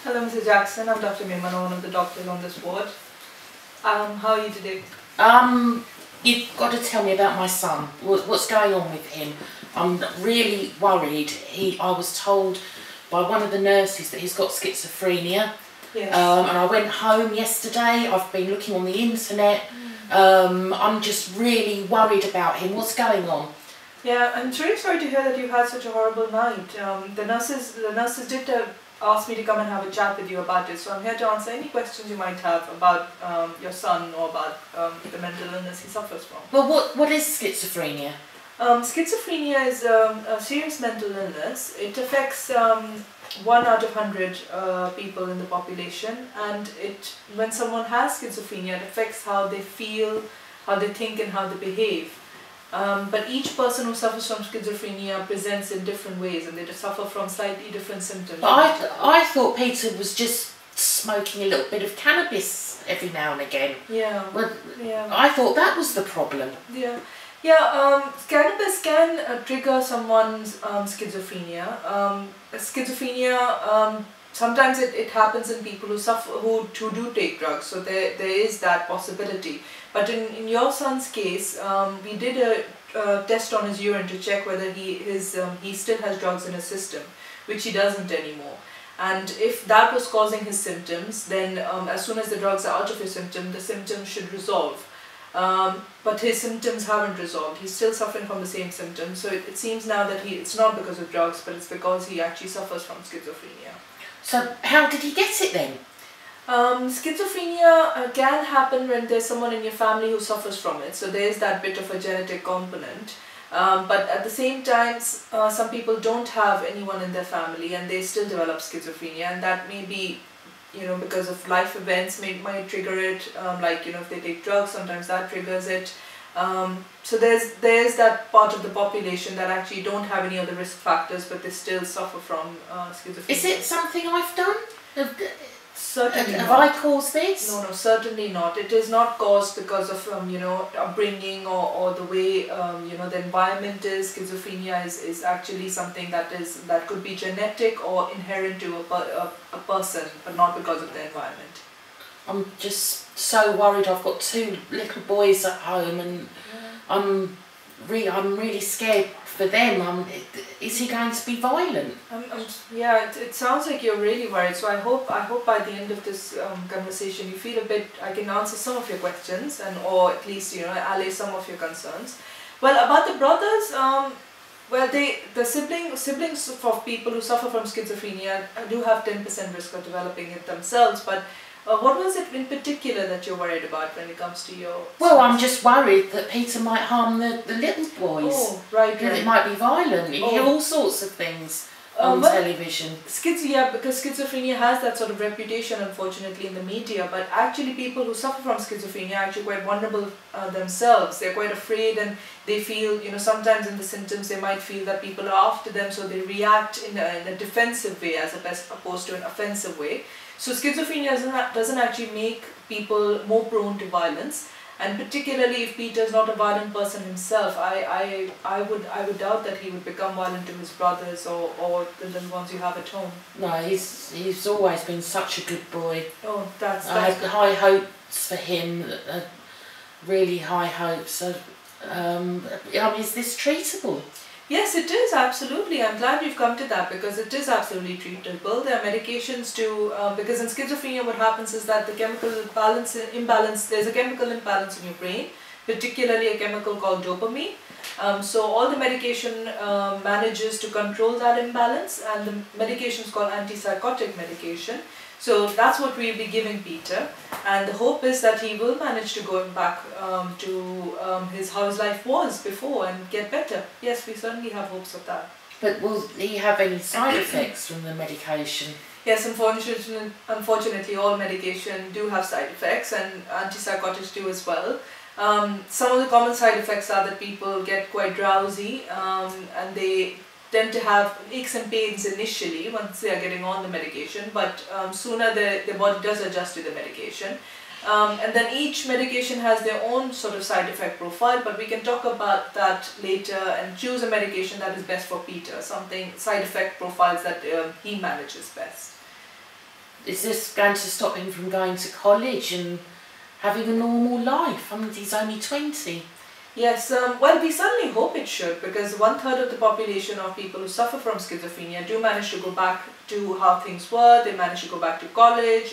Hello, Mr. Jackson. I'm Dr. Mimana, one of the doctors on this ward. How are you today? You've got to tell me about my son. What's going on with him? I'm really worried. I was told by one of the nurses that he's got schizophrenia. Yes. And I went home yesterday. I've been looking on the internet. I'm just really worried about him. What's going on? Yeah, I'm really sorry to hear that you had such a horrible night. The nurses did ask me to come and have a chat with you about it, so I'm here to answer any questions you might have about your son or about the mental illness he suffers from. Well, what is schizophrenia? Schizophrenia is a serious mental illness. It affects 1 out of 100 people in the population, and when someone has schizophrenia, it affects how they feel, how they think and how they behave. But each person who suffers from schizophrenia presents in different ways, and they suffer from slightly different symptoms. But I thought Peter was just smoking a little bit of cannabis every now and again. Yeah. Well, yeah. I thought that was the problem. Yeah. Yeah, cannabis can trigger someone's schizophrenia. Sometimes it happens in people who do take drugs, so there is that possibility. But in your son's case, we did a test on his urine to check whether he still has drugs in his system, which he doesn't anymore. And if that was causing his symptoms, then as soon as the drugs are out of his system, the symptoms should resolve. But his symptoms haven't resolved. He's still suffering from the same symptoms. So it seems now that it's not because of drugs, but it's because he actually suffers from schizophrenia. So how did he get it then? Schizophrenia can happen when there's someone in your family who suffers from it. So there's that bit of a genetic component. But at the same time, some people don't have anyone in their family and they still develop schizophrenia, and that may be because of life events might trigger it, if they take drugs, sometimes that triggers it. So there's that part of the population that actually don't have any other risk factors, but they still suffer from schizophrenia. Is it something I've done? Certainly Have not. I caused this? No, certainly not. It is not caused because of upbringing or the way the environment is. Schizophrenia is actually something that could be genetic or inherent to a person, but not because of the environment. I'm just so worried. I've got 2 little boys at home, and I'm really scared for them. Is he going to be violent? Yeah, it sounds like you're really worried. So I hope by the end of this conversation you feel a bit. I can answer some of your questions or at least allay some of your concerns. Well, about the brothers, the siblings of people who suffer from schizophrenia do have 10% risk of developing it themselves, but. What was it in particular that you're worried about when it comes to your... Well, I'm just worried that Peter might harm the little boys. Oh, right. It might be violent. You hear all sorts of things on television. Because schizophrenia has that sort of reputation, unfortunately, in the media, but actually people who suffer from schizophrenia are actually quite vulnerable themselves. They're quite afraid, and they feel, sometimes in the symptoms they might feel that people are after them, so they react in a defensive way as opposed to an offensive way. So schizophrenia doesn't actually make people more prone to violence, and particularly if Peter is not a violent person himself, I would doubt that he would become violent to his brothers or the little ones you have at home. No, he's always been such a good boy. Oh, that's I had high hopes for him, really high hopes. So, is this treatable? Yes, it is, absolutely. I'm glad you've come to that, because it is absolutely treatable. There are medications because in schizophrenia what happens is that the chemical imbalance, there's a chemical imbalance in your brain, particularly a chemical called dopamine. So all the medication manages to control that imbalance, and the medication is called antipsychotic medication. So that's what we'll be giving Peter, and the hope is that he will manage to go back to how his life was before and get better. Yes, we certainly have hopes of that. But will he have any side effects from the medication? Yes, unfortunately all medication do have side effects, and antipsychotics do as well. Some of the common side effects are that people get quite drowsy, and they tend to have aches and pains initially once they are getting on the medication, but sooner their body does adjust to the medication. And then each medication has their own sort of side effect profile, but we can talk about that later and choose a medication that is best for Peter, side effect profiles that he manages best. is this going to stop him from going to college and having a normal life? I mean, he's only 20. Yes, well, we certainly hope it should, because 1/3 of the population of people who suffer from schizophrenia do manage to go back to how things were. They manage to go back to college,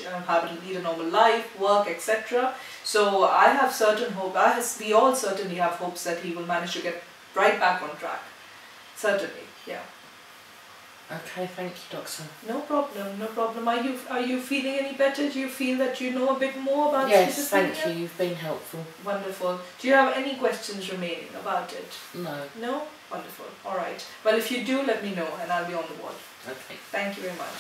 lead a normal life, work, etc. So I have certain hope, we all certainly have hopes that he will manage to get right back on track. Certainly, yeah. Okay, thank you, Doctor. No problem, no problem. Are you feeling any better? Do you feel that you know a bit more about Yes, schizophrenia? thank you. You've been helpful. Wonderful. Do you have any questions remaining about it? No. No? Wonderful. All right. Well, if you do, let me know and I'll be on the wall. Okay. Thank you very much.